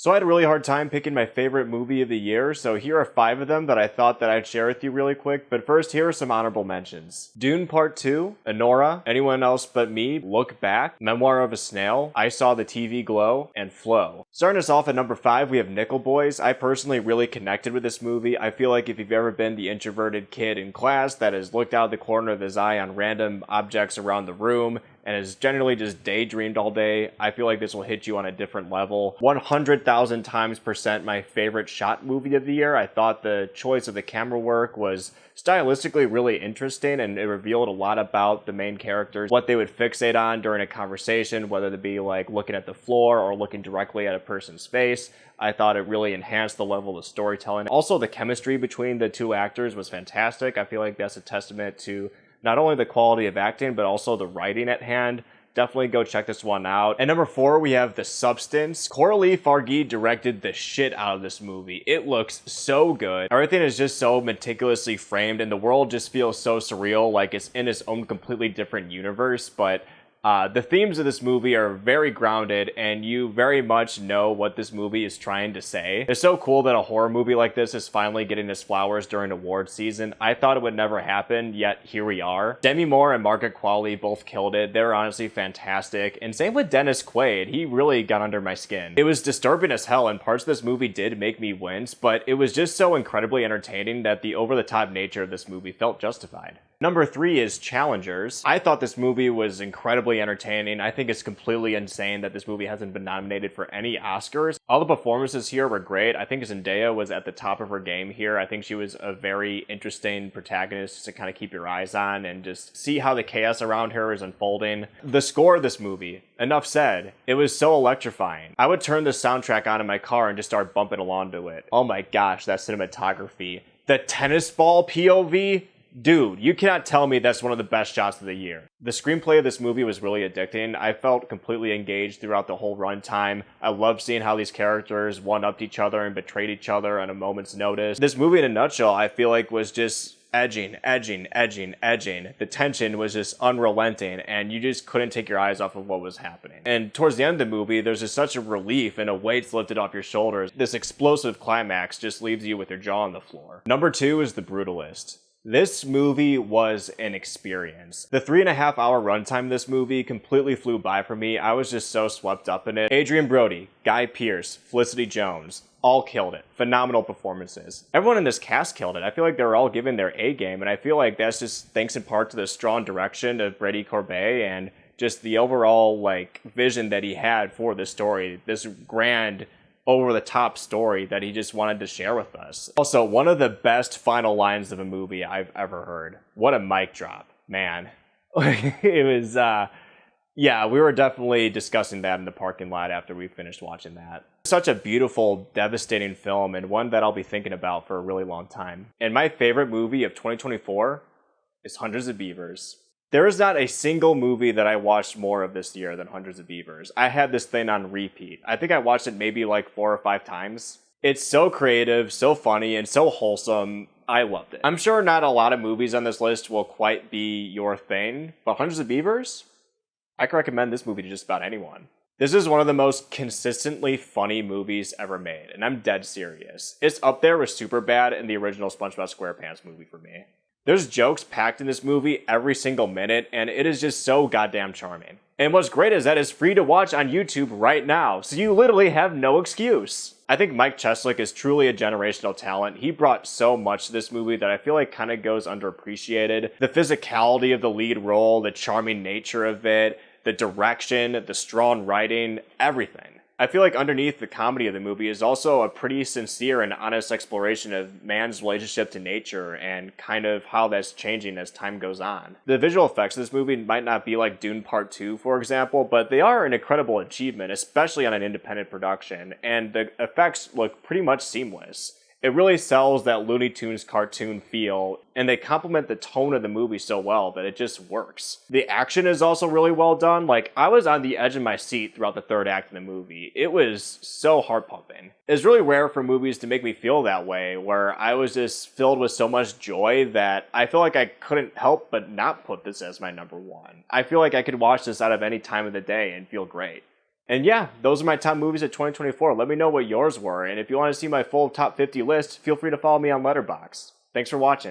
So I had a really hard time picking my favorite movie of the year, so here are 5 of them that I thought that I'd share with you really quick, but first here are some honorable mentions. Dune Part 2, Anora, Anyone Else But Me, Look Back, Memoir of a Snail, I Saw the TV Glow, and Flow. Starting us off at number 5, we have Nickel Boys. I personally really connected with this movie. I feel like if you've ever been the introverted kid in class that has looked out the corner of his eye on random objects around the room, and has generally just daydreamed all day, I feel like this will hit you on a different level. 100,000 times percent my favorite shot movie of the year. I thought the choice of the camera work was stylistically really interesting, and it revealed a lot about the main characters, what they would fixate on during a conversation, whether it be like looking at the floor or looking directly at a person's face. I thought it really enhanced the level of storytelling. Also, the chemistry between the two actors was fantastic. I feel like that's a testament to not only the quality of acting, but also the writing at hand. Definitely go check this one out. At number 4, we have The Substance. Coralie Fargi directed the shit out of this movie. It looks so good. Everything is just so meticulously framed, and the world just feels so surreal, like it's in its own completely different universe, but the themes of this movie are very grounded, and you very much know what this movie is trying to say. It's so cool that a horror movie like this is finally getting its flowers during award season. I thought it would never happen, yet here we are. Demi Moore and Margaret Qualley both killed it. They're honestly fantastic, and same with Dennis Quaid. He really got under my skin. It was disturbing as hell, and parts of this movie did make me wince, but it was just so incredibly entertaining that the over-the-top nature of this movie felt justified. Number 3 is Challengers. I thought this movie was incredibly entertaining. I think it's completely insane that this movie hasn't been nominated for any Oscars. All the performances here were great. I think Zendaya was at the top of her game here. I think she was a very interesting protagonist to kind of keep your eyes on and just see how the chaos around her is unfolding. The score of this movie, enough said. It was so electrifying. I would turn this soundtrack on in my car and just start bumping along to it. Oh my gosh, that cinematography. The tennis ball POV? Dude, you cannot tell me that's one of the best shots of the year. The screenplay of this movie was really addicting. I felt completely engaged throughout the whole runtime. I loved seeing how these characters one-upped each other and betrayed each other on a moment's notice. This movie in a nutshell, I feel like, was just edging. The tension was just unrelenting, and you just couldn't take your eyes off of what was happening. And towards the end of the movie, there's just such a relief and a weight's lifted off your shoulders. This explosive climax just leaves you with your jaw on the floor. Number 2 is The Brutalist. This movie was an experience. The 3.5-hour runtime of this movie completely flew by for me. I was just so swept up in it. Adrien Brody, Guy Pearce, Felicity Jones, all killed it. Phenomenal performances. Everyone in this cast killed it. I feel like they were all giving their A game, and I feel like that's just thanks in part to the strong direction of Brady Corbet and just the overall vision that he had for the story. This grand over-the-top story that he just wanted to share with us. Also, one of the best final lines of a movie I've ever heard. What a mic drop, man. It was, yeah, we were definitely discussing that in the parking lot after we finished watching that. Such a beautiful, devastating film, and one that I'll be thinking about for a really long time. And my favorite movie of 2024 is Hundreds of Beavers. There is not a single movie that I watched more of this year than Hundreds of Beavers. I had this thing on repeat. I think I watched it maybe 4 or 5 times. It's so creative, so funny, and so wholesome. I loved it. I'm sure not a lot of movies on this list will quite be your thing, but Hundreds of Beavers? I can recommend this movie to just about anyone. This is one of the most consistently funny movies ever made, and I'm dead serious. It's up there with Superbad and the original SpongeBob SquarePants movie for me. There's jokes packed in this movie every single minute, and it is just so goddamn charming. And what's great is that it's free to watch on YouTube right now, so you literally have no excuse. I think Mike Cheslick is truly a generational talent. He brought so much to this movie that I feel like kind of goes underappreciated. The physicality of the lead role, the charming nature of it, the direction, the strong writing, everything. I feel like underneath the comedy of the movie is also a pretty sincere and honest exploration of man's relationship to nature and kind of how that's changing as time goes on. The visual effects of this movie might not be like Dune Part 2, for example, but they are an incredible achievement, especially on an independent production, and the effects look pretty much seamless. It really sells that Looney Tunes cartoon feel, and they complement the tone of the movie so well that it just works. The action is also really well done. I was on the edge of my seat throughout the third act of the movie. It was so heart-pumping. It's really rare for movies to make me feel that way, where I was just filled with so much joy that I feel like I couldn't help but not put this as my number 1. I feel like I could watch this out of any time of the day and feel great. And yeah, those are my top movies of 2024. Let me know what yours were, and if you want to see my full top 50 list, feel free to follow me on Letterboxd. Thanks for watching.